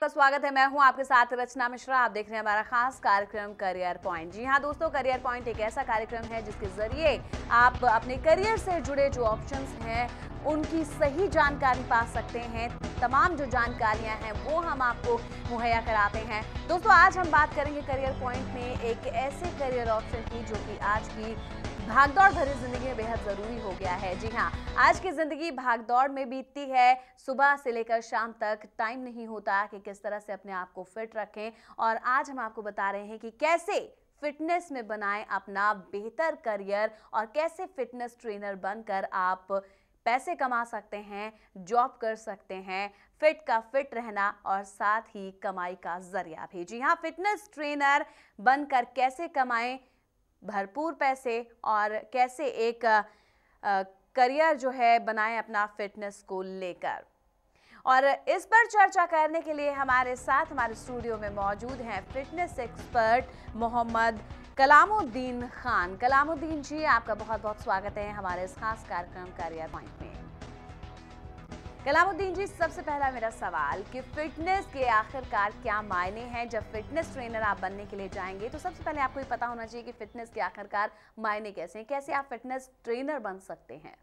बहुत स्वागत है। मैं हूं आपके साथ रचना मिश्रा। आप देख रहे हैं हमारा खास कार्यक्रम करियर पॉइंट। जी हां दोस्तों, करियर पॉइंट एक ऐसा कार्यक्रम है जिसके जरिए आप अपने करियर से जुड़े जो ऑप्शंस हैं उनकी सही जानकारी पा सकते हैं। तमाम जो जानकारियां हैं वो हम आपको मुहैया कराते हैं। दोस्तों, आज हम बात करेंगे करियर पॉइंट में एक ऐसे करियर ऑप्शन की जो कि आज की भागदौड़ भरी जिंदगी में बेहद जरूरी हो गया है। जी हाँ, आज की जिंदगी भागदौड़ में बीतती है। सुबह से लेकर शाम तक टाइम नहीं होता कि किस तरह से अपने आप को फिट रखें। और आज हम आपको बता रहे हैं कि कैसे फिटनेस में बनाएं अपना बेहतर करियर और कैसे फिटनेस ट्रेनर बनकर आप पैसे कमा सकते हैं, जॉब कर सकते हैं, फिट का फिट रहना और साथ ही कमाई का जरिया भी। जी हाँ, फिटनेस ट्रेनर बनकर कैसे कमाएं भरपूर पैसे और कैसे एक करियर जो है बनाएं अपना फिटनेस को लेकर। और इस पर चर्चा करने के लिए हमारे साथ हमारे स्टूडियो में मौजूद हैं फिटनेस एक्सपर्ट मोहम्मद कलामुद्दीन खान। कलामुद्दीन जी, आपका बहुत बहुत स्वागत है हमारे इस खास कार्यक्रम करियर पॉइंट में। कलामुद्दीन जी, सबसे पहला मेरा सवाल कि फिटनेस के आखिरकार क्या मायने हैं। जब फिटनेस ट्रेनर आप बनने के लिए जाएंगे तो सबसे पहले आपको ये पता होना चाहिए कि फिटनेस के आखिरकार मायने कैसे हैं, कैसे आप फिटनेस ट्रेनर बन सकते हैं।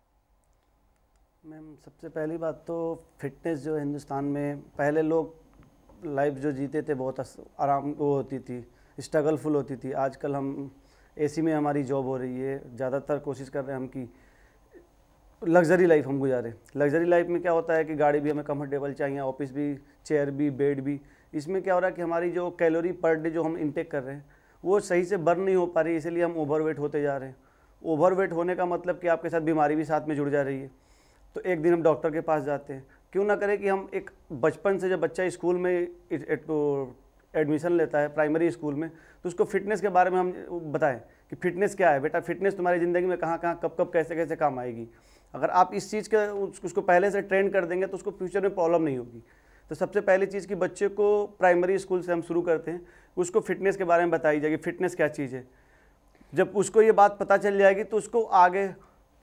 मैम, सबसे पहली बात तो फिटनेस जो हिंदुस्तान में पहले लोग लाइफ जो जीते थे बहुत आराम वो होती थी, स्ट्रगलफुल होती थी। आजकल हम एसी में हमारी जॉब हो रही है, ज़्यादातर कोशिश कर रहे हैं हम कि लग्जरी लाइफ हम गुजारें। लग्जरी लाइफ में क्या होता है कि गाड़ी भी हमें कंफर्टेबल चाहिए, ऑफिस भी, चेयर भी, बेड भी। इसमें क्या हो रहा है कि हमारी जो कैलोरी पर डे जो हम इंटेक कर रहे हैं वो सही से बर्न नहीं हो पा रही, इसीलिए हम ओवरवेट होते जा रहे हैं। ओवरवेट होने का मतलब कि आपके साथ बीमारी भी साथ में जुड़ जा रही है। तो एक दिन हम डॉक्टर के पास जाते हैं। क्यों ना करें कि हम एक बचपन से जब बच्चा स्कूल में एडमिशन लेता है प्राइमरी स्कूल में, तो उसको फिटनेस के बारे में हम बताएं कि फिटनेस क्या है बेटा, फिटनेस तुम्हारी ज़िंदगी में कहाँ कहाँ कब कब कैसे कैसे काम आएगी। अगर आप इस चीज़ के उसको पहले से ट्रेन कर देंगे तो उसको फ्यूचर में प्रॉब्लम नहीं होगी। तो सबसे पहली चीज़ कि बच्चे को प्राइमरी स्कूल से हम शुरू करते हैं, उसको फिटनेस के बारे में बताई जाएगी फिटनेस क्या चीज़ है। जब उसको ये बात पता चल जाएगी तो उसको आगे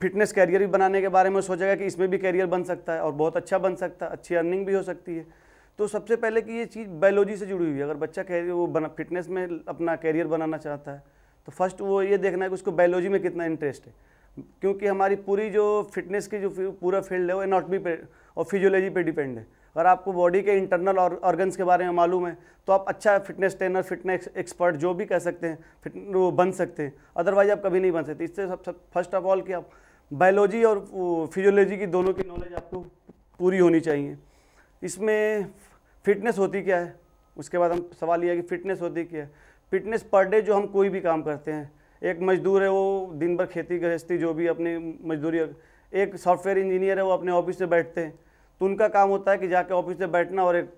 फिटनेस कैरियर भी बनाने के बारे में सोचेगा कि इसमें भी कैरियर बन सकता है और बहुत अच्छा बन सकता है, अच्छी अर्निंग भी हो सकती है। तो सबसे पहले कि ये चीज़ बायोलॉजी से जुड़ी हुई है। अगर बच्चा कैरियर वो फिटनेस में अपना कैरियर बनाना चाहता है तो फर्स्ट वो ये देखना है कि उसको बायोलॉजी में कितना इंटरेस्ट है, क्योंकि हमारी पूरी जो फिटनेस की जो पूरा फील्ड है वो एनाटॉमी पे और फिजियोलॉजी पे डिपेंड है। अगर आपको बॉडी के इंटरनल और ऑर्गन्स के बारे में मालूम है तो आप अच्छा फिटनेस ट्रेनर, फिटनेस एक्सपर्ट जो भी कह सकते हैं वो बन सकते हैं, अदरवाइज आप कभी नहीं बन सकते। इससे सब फर्स्ट ऑफ ऑल कि आप बायोलॉजी और फिजियोलॉजी की दोनों की नॉलेज आपको पूरी होनी चाहिए। इसमें फिटनेस होती क्या है, उसके बाद हम सवाल यह है कि फिटनेस होती क्या है। फिटनेस पर डे जो हम कोई भी काम करते हैं, एक मजदूर है वो दिन भर खेती गृहस्थी जो भी अपनी मजदूरी, एक सॉफ्टवेयर इंजीनियर है वो अपने ऑफिस से बैठते हैं, तो उनका काम होता है कि जाके ऑफिस से बैठना और एक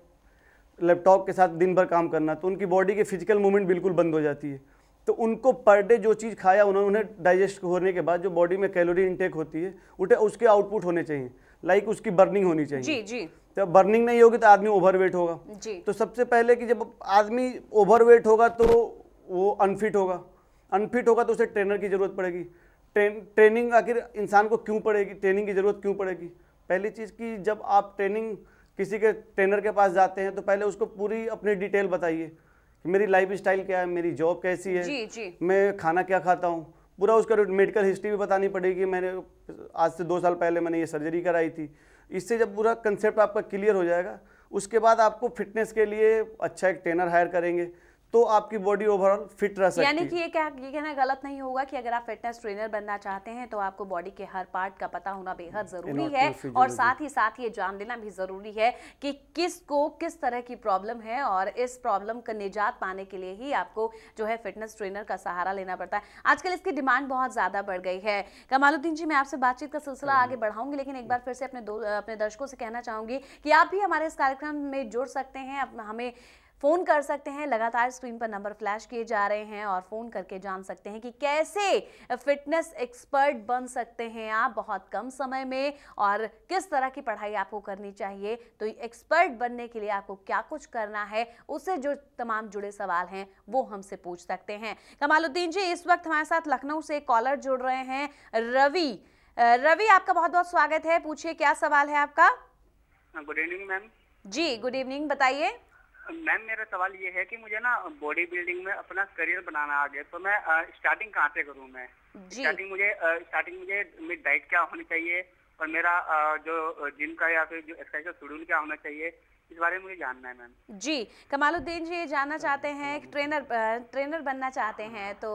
लैपटॉप के साथ दिन भर काम करना। तो उनकी बॉडी की फिजिकल मूवमेंट बिल्कुल बंद हो जाती है। तो उनको पर डे जो चीज़ खाया उन्हें डाइजेस्ट होने के बाद जो बॉडी में कैलोरी इंटेक होती है उसके आउटपुट होने चाहिए, लाइक उसकी बर्निंग होनी चाहिए। जी जी। तो बर्निंग नहीं होगी तो आदमी ओवरवेट होगा जी। तो सबसे पहले कि जब आदमी ओवरवेट होगा तो वो अनफिट होगा तो उसे ट्रेनर की ज़रूरत पड़ेगी। ट्रेनिंग आखिर इंसान को क्यों पड़ेगी, ट्रेनिंग की ज़रूरत क्यों पड़ेगी। पहली चीज़ कि जब आप ट्रेनिंग किसी के ट्रेनर के पास जाते हैं तो पहले उसको पूरी अपनी डिटेल बताइए कि मेरी लाइफ स्टाइल क्या है, मेरी जॉब कैसी है, जी। मैं खाना क्या खाता हूँ, पूरा उसका मेडिकल हिस्ट्री भी बतानी पड़ेगी। मैंने आज से 2 साल पहले मैंने ये सर्जरी कराई थी। इससे जब पूरा कंसेप्ट आपका क्लियर हो जाएगा उसके बाद आपको फिटनेस के लिए अच्छा एक ट्रेनर हायर करेंगे तो आपकी बॉडी ओवरऑल फिट रह सकती है। यानी कि ये कहना गलत नहीं होगा कि अगर आप फिटनेस ट्रेनर बनना चाहते हैं तो आपको बॉडी के हर पार्ट का पता होना बेहद जरूरी है और साथ ही ये जान लेना भी जरूरी है कि किसको किस तरह की प्रॉब्लम है और इस प्रॉब्लम का निजात पाने के लिए ही आपको जो है फिटनेस ट्रेनर का सहारा लेना पड़ता है। आजकल इसकी डिमांड बहुत ज्यादा बढ़ गई है। कमालुद्दीन जी, मैं आपसे बातचीत का सिलसिला आगे बढ़ाऊंगी, लेकिन एक बार फिर से अपने दर्शकों से कहना चाहूंगी कि आप भी हमारे इस कार्यक्रम में जुड़ सकते हैं, हमें फ़ोन कर सकते हैं। लगातार स्क्रीन पर नंबर फ्लैश किए जा रहे हैं और फ़ोन करके जान सकते हैं कि कैसे फिटनेस एक्सपर्ट बन सकते हैं आप बहुत कम समय में और किस तरह की पढ़ाई आपको करनी चाहिए। तो एक्सपर्ट बनने के लिए आपको क्या कुछ करना है, उससे जो तमाम जुड़े सवाल हैं वो हमसे पूछ सकते हैं। कमालुद्दीन जी, इस वक्त हमारे साथ लखनऊ से एक कॉलर जुड़ रहे हैं, रवि। रवि, आपका बहुत बहुत स्वागत है। पूछिए, क्या सवाल है आपका। Good evening ma'am. जी गुड इवनिंग, बताइए। मैम मेरा सवाल ये है कि मुझे ना बॉडी बिल्डिंग में अपना करियर बनाना आगे, तो मैं स्टार्टिंग कहाँ से करूँ? मैं स्टार्टिंग मुझे मेरी डाइट क्या होनी चाहिए और मेरा जो जिम का या फिर जो एक्सरसाइज का शेड्यूल क्या होना चाहिए, इस बारे में मुझे जानना है मैम। जी, कमालुद्दीन जी ये जानना चाहते हैं, ट्रेनर बनना चाहते हैं, तो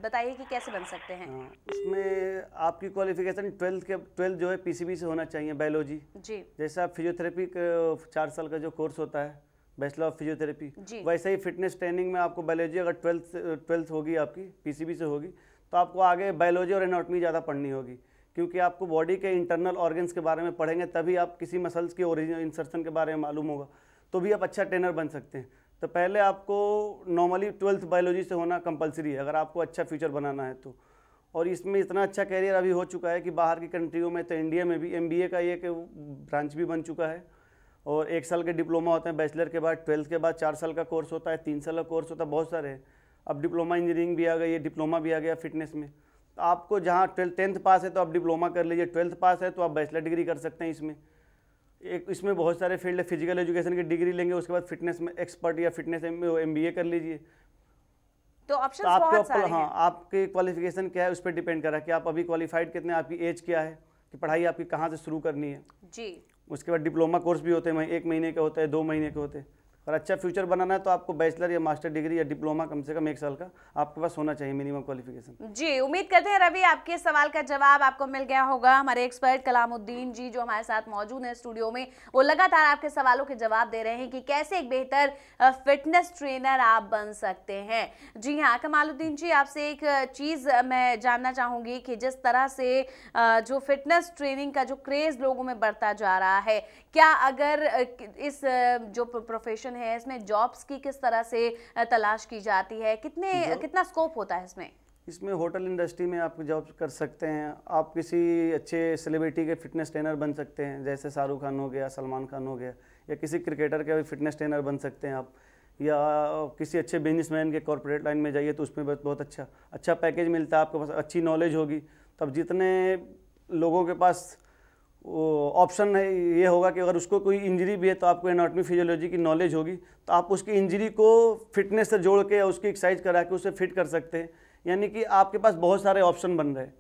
बताइए कि कैसे बन सकते हैं? इसमें आपकी क्वालिफिकेशन 12 जो है पीसीबी से होना चाहिए, बायोलॉजी। जी। जैसे आप फिजियोथेरेपी 4 साल का जो कोर्स होता है, बैचलर ऑफ फिजियोथेरेपी, वैसे ही फिटनेस ट्रेनिंग में आपको बायोलॉजी अगर 12th होगी आपकी पीसीबी से होगी, तो आपको आगे बायोलॉजी और एनाटॉमी ज़्यादा पढ़नी होगी, क्योंकि आपको बॉडी के इंटरनल ऑर्गन्स के बारे में पढ़ेंगे, तभी आप किसी मसल्स के ओरिजिनल इंसर्शन के बारे में मालूम होगा, तो भी आप अच्छा ट्रेनर बन सकते हैं। तो पहले आपको नॉर्मली 12th बायोलॉजी से होना कंपलसरी है, अगर आपको अच्छा फ्यूचर बनाना है तो। और इसमें इतना अच्छा कैरियर अभी हो चुका है कि बाहर की कंट्रियों में, तो इंडिया में भी MBA का एक ब्रांच भी बन चुका है, और 1 साल के डिप्लोमा होते हैं बैचलर के बाद, 12th के बाद 4 साल का कोर्स होता है, 3 साल का कोर्स होता है, बहुत सारे हैं। अब डिप्लोमा इंजीनियरिंग भी आ गई है, डिप्लोमा भी आ गया फिटनेस में। तो आपको जहाँ 10th पास है तो आप डिप्लोमा कर लीजिए, 12th पास है तो आप बैचलर डिग्री कर सकते हैं। इसमें बहुत सारे फील्ड है, फिजिकल एजुकेशन की डिग्री लेंगे, उसके बाद फिटनेस में एक्सपर्ट या फिटनेस MBA कर लीजिए। तो ऑप्शंस बहुत सारे हैं। हाँ, आपके क्वालिफिकेशन क्या है उस पर डिपेंड करा कि आप अभी क्वालिफाइड कितने, आपकी एज क्या है, कि पढ़ाई आपकी कहाँ से शुरू करनी है। जी। उसके बाद डिप्लोमा कोर्स भी होते हैं, 1 महीने के होते हैं, 2 महीने के होते हैं। और अच्छा फ्यूचर बनाना है तो आपको बैचलर या मास्टर डिग्री या डिप्लोमा कम से कम 1 साल का आपके पास होना चाहिए मिनिमम क्वालिफिकेशन। जी, उम्मीद करते हैं रवि आपके सवाल का जवाब आपको मिल गया होगा। हमारे एक्सपर्ट कलामुद्दीन जी जो हमारे साथ मौजूद हैं स्टूडियो में, वो लगातार आपके सवालों के जवाब दे रहे हैं कि कैसे एक बेहतर फिटनेस ट्रेनर आप बन सकते हैं। जी हाँ, कमालुद्दीन जी आपसे एक चीज़ मैं जानना चाहूँगी कि जिस तरह से जो फिटनेस ट्रेनिंग का जो क्रेज़ लोगों में बढ़ता जा रहा है, क्या अगर इस जो प्रोफेशन है इसमें जॉब्स की किस तरह से तलाश की जाती है, कितना स्कोप होता है इसमें होटल इंडस्ट्री में आप जॉब कर सकते हैं, आप किसी अच्छे सेलिब्रिटी के फिटनेस ट्रेनर बन सकते हैं, जैसे शाहरुख खान हो गया, सलमान खान हो गया, या किसी क्रिकेटर के भी फिटनेस ट्रेनर बन सकते हैं आप, या किसी अच्छे बिजनेसमैन के कॉर्पोरेट लाइन में जाइए तो उसमें बहुत अच्छा पैकेज मिलता है, आपके पास अच्छी नॉलेज होगी, तब जितने लोगों के पास ऑप्शन है ये होगा कि अगर उसको कोई इंजरी भी है तो आपको एनाटॉमी फिजियोलॉजी की नॉलेज होगी, तो आप उसकी इंजरी को फिटनेस से जोड़ के या उसकी एक्सरसाइज करा के उसे फिट कर सकते हैं। यानी कि आपके पास बहुत सारे ऑप्शन बन रहे हैं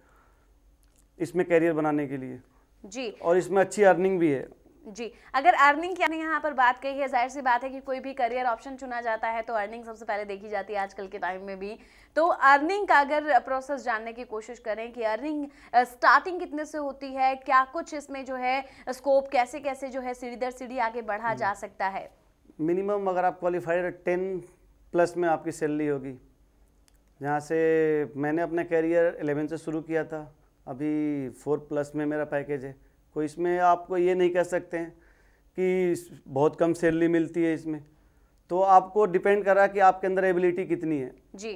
इसमें कैरियर बनाने के लिए जी, और इसमें अच्छी अर्निंग भी है। जी, अगर अर्निंग की आपने यहाँ पर बात कही है, जाहिर सी बात है कि कोई भी करियर ऑप्शन चुना जाता है तो अर्निंग सबसे पहले देखी जाती है आजकल के टाइम में भी। तो अर्निंग का अगर प्रोसेस जानने की कोशिश करें कि अर्निंग स्टार्टिंग कितने से होती है, क्या कुछ इसमें जो है स्कोप कैसे जो है सीढ़ी दर सीढ़ी आगे बढ़ा जा सकता है? मिनिमम अगर आप क्वालिफाइड 10+ में आपकी सैलरी होगी। जहाँ से मैंने अपना कैरियर 11 से शुरू किया था, अभी 4+ में मेरा पैकेज है। कोई इसमें आपको ये नहीं कह सकते हैं कि बहुत कम सैलरी मिलती है इसमें, तो आपको डिपेंड कर रहा है कि आपके अंदर एबिलिटी कितनी है जी।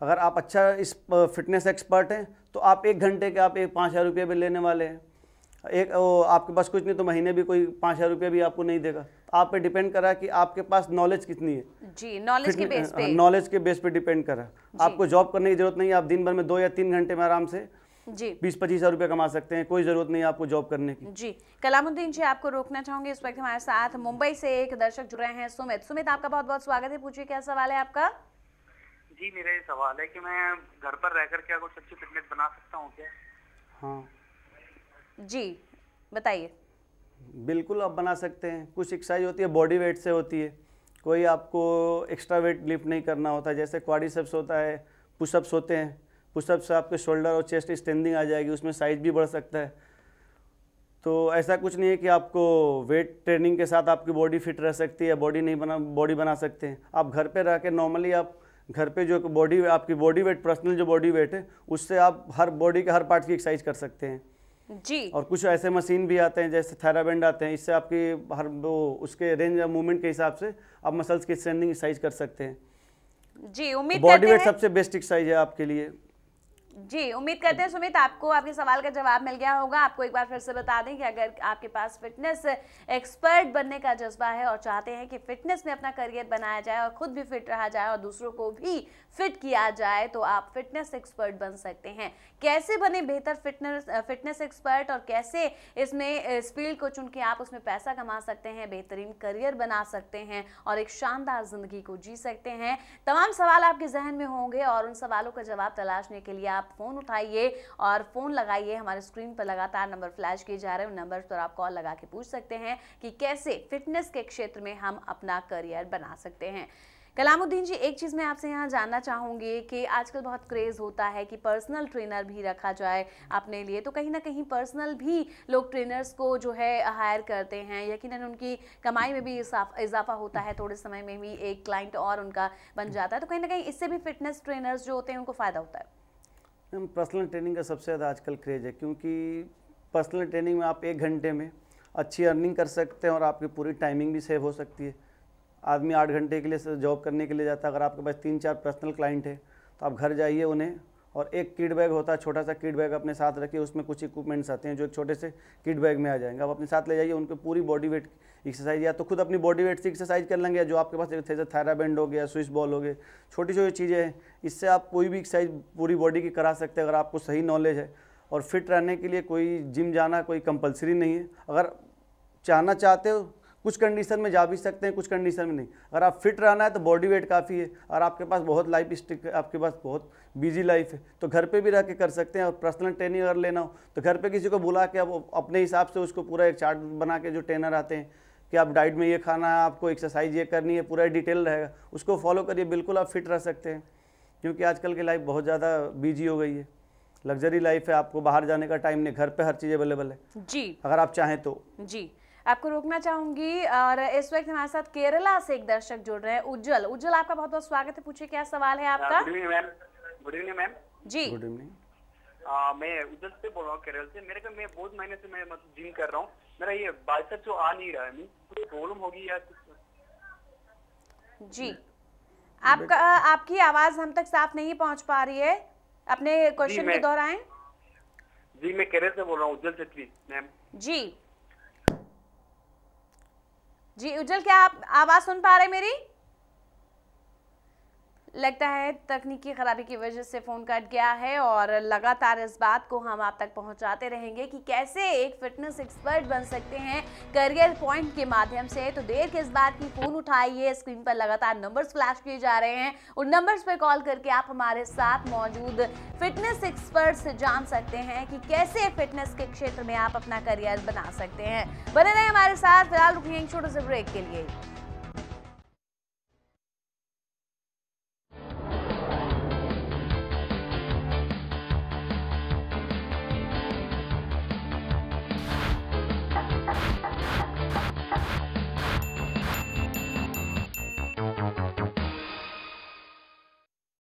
अगर आप अच्छा इस फिटनेस एक्सपर्ट हैं तो आप 1 घंटे के आप 5,000 रुपये भी लेने वाले हैं। आपके पास कुछ नहीं तो महीने भी कोई 5,000 रुपये भी आपको नहीं देगा। आप पे डिपेंड कर रहा है कि आपके पास नॉलेज कितनी है जी, नॉलेज के बेस पे डिपेंड कर रहा है। आपको जॉब करने की जरूरत नहीं है, आप दिन भर में 2 या 3 घंटे में आराम से 20-25,000 रुपये कमा सकते हैं, कोई ज़रूरत नहीं है आपको जॉब करने की। जी, कलामुद्दीन जी आपको रोकना चाहूँगी, इस वक्त हमारे साथ मुंबई से एक दर्शक जुड़े हैं, सुमित आपका बहुत बहुत स्वागत है, पूछिए क्या सवाल है आपका? जी, मेरा ये सवाल है कि मैं घर पर रहकर क्या कुछ अच्छी फिटनेस बना सकता हूँ क्या? हाँ जी, बताइए। बिल्कुल आप बना सकते हैं। कुछ एक्सरसाइज होती है बॉडी वेट से होती है, कोई आपको एक्स्ट्रा वेट लिफ्ट नहीं करना होता, जैसे क्वाड्रिसेप्स होता है, पुशअप्स होते हैं, पुशअप से आपके शोल्डर और चेस्ट स्ट्रेंथिंग आ जाएगी, उसमें साइज भी बढ़ सकता है। तो ऐसा कुछ नहीं है कि आपको वेट ट्रेनिंग के साथ आपकी बॉडी फिट रह सकती है, बॉडी बना सकते हैं। आप घर पे रह के नॉर्मली आप घर पे जो आपकी बॉडी वेट, पर्सनल जो बॉडी वेट है, उससे आप हर बॉडी के हर पार्ट की एक्सरसाइज कर सकते हैं जी। और कुछ ऐसे मशीन भी आते हैं जैसे थेराबैंड आते हैं, इससे आपकी हर उसके रेंज ऑफ मूवमेंट के हिसाब से आप मसल्स की स्ट्रेंथिंग एक्सरसाइज कर सकते हैं जी। उम्मीद बॉडी वेट सबसे बेस्ट एक्सरसाइज है आपके लिए। जी, उम्मीद करते हैं सुमित आपको आपके सवाल का जवाब मिल गया होगा। आपको एक बार फिर से बता दें कि अगर आपके पास फिटनेस एक्सपर्ट बनने का जज्बा है और चाहते हैं कि फिटनेस में अपना करियर बनाया जाए और खुद भी फिट रहा जाए और दूसरों को भी फिट किया जाए, तो आप फिटनेस एक्सपर्ट बन सकते हैं। कैसे बने बेहतर फिटनेस एक्सपर्ट और कैसे इसमें इस फील्ड को चुन के आप उसमें पैसा कमा सकते हैं, बेहतरीन करियर बना सकते हैं और एक शानदार जिंदगी को जी सकते हैं, तमाम सवाल आपके जहन में होंगे और उन सवालों का जवाब तलाशने के लिए आप फोन उठाइए और फोन लगाइए। हमारे स्क्रीन पर लगातार नंबर फ्लैश किए जा रहे हैं, उन नंबर पर आप कॉल लगा के पूछ सकते हैं कि कैसे फिटनेस के क्षेत्र में हम अपना करियर बना सकते हैं। कलामुद्दीन जी, एक चीज़ मैं आपसे यहाँ जानना चाहूँगी कि आजकल बहुत क्रेज़ होता है कि पर्सनल ट्रेनर भी रखा जाए अपने लिए, तो कहीं ना कहीं पर्सनल भी लोग ट्रेनर्स को जो है हायर करते हैं, यकीनन उनकी कमाई में भी इजाफा होता है, थोड़े समय में भी एक क्लाइंट और उनका बन जाता है, तो कहीं ना कहीं इससे भी फिटनेस ट्रेनर्स जो होते हैं उनको फ़ायदा होता है। पर्सनल ट्रेनिंग का सबसे ज़्यादा आजकल क्रेज़ है, क्योंकि पर्सनल ट्रेनिंग में आप 1 घंटे में अच्छी अर्निंग कर सकते हैं और आपकी पूरी टाइमिंग भी सेव हो सकती है। आदमी 8 घंटे के लिए जॉब करने के लिए जाता है, अगर आपके पास 3-4 पर्सनल क्लाइंट है तो आप घर जाइए उन्हें, और एक किट बैग होता है, छोटा सा किट बैग अपने साथ रखिए, उसमें कुछ इक्विपमेंट्स आते हैं जो एक छोटे से किट बैग में आ जाएंगे, आप अपने साथ ले जाइए। उनको पूरी बॉडी वेट एक्सरसाइज, या तो खुद अपनी बॉडी वेट से एक्सरसाइज कर लेंगे, जो आपके पास जैसे थायराबैंड हो गया, स्विच बॉल हो गए, छोटी छोटी चीज़ें हैं, इससे आप कोई भी एक्सरसाइज पूरी बॉडी की करा सकते हैं अगर आपको सही नॉलेज है। और फिट रहने के लिए कोई जिम जाना कोई कंपलसरी नहीं है, अगर चाहना चाहते हो कुछ कंडीशन में जा भी सकते हैं, कुछ कंडीशन में नहीं। अगर आप फिट रहना है तो बॉडी वेट काफ़ी है, और आपके पास बहुत लाइफ स्टिक, आपके पास बहुत बिजी लाइफ है तो घर पे भी रह के कर सकते हैं। और पर्सनल ट्रेनिंग अगर लेना हो तो घर पे किसी को बुला के आप अपने हिसाब से उसको पूरा एक चार्ट बना के, जो ट्रेनर आते हैं कि आप डाइट में ये खाना है, आपको एक्सरसाइज ये करनी है, पूरा डिटेल रहेगा, उसको फॉलो करिए, बिल्कुल आप फिट रह सकते हैं। क्योंकि आजकल की लाइफ बहुत ज़्यादा बिजी हो गई है, लग्जरी लाइफ है, आपको बाहर जाने का टाइम नहीं, घर पे हर चीज़ अवेलेबल है जी, अगर आप चाहें तो। जी, आपको रोकना चाहूंगी और इस वक्त हमारे साथ केरला से एक दर्शक जुड़ रहे हैं, उज्जवल। उज्जवल, आपका बहुत बहुत स्वागत है, पूछिए क्या सवाल है आपका। Good evening ma'am. Good evening ma'am. जी, गुड इवनिंग। मैं उज्जवल से बोल रहा हूँ, केरल से। मैं बहुत महीने से मैं मतलब जिम कर रहा हूँ, मेरा ये बाइसेप जो आ नहीं रहा है, कुछ प्रॉब्लम होगी या कुछ? जी, आपकी आवाज हम तक साफ नहीं पहुंच पा रही है, अपने क्वेश्चन को दोहराएं। जी, मैं केरल से बोल रहा हूँ, उज्जवल छेत्री मैम। जी जी, उज्जवल, क्या आप आवाज सुन पा रहे हैं मेरी? लगता है तकनीकी खराबी की वजह से फ़ोन कट गया है और लगातार इस बात को हम आप तक पहुंचाते रहेंगे कि कैसे एक फिटनेस एक्सपर्ट बन सकते हैं करियर पॉइंट के माध्यम से। तो देर किस बात की, फ़ोन उठाइए, स्क्रीन पर लगातार नंबर्स फ्लैश किए जा रहे हैं, उन नंबर्स पर कॉल करके आप हमारे साथ मौजूद फिटनेस एक्सपर्ट से जान सकते हैं कि कैसे फिटनेस के क्षेत्र में आप अपना करियर बना सकते हैं। बने रहें हमारे साथ, फिलहाल रुकिए एक छोटे से ब्रेक के लिए।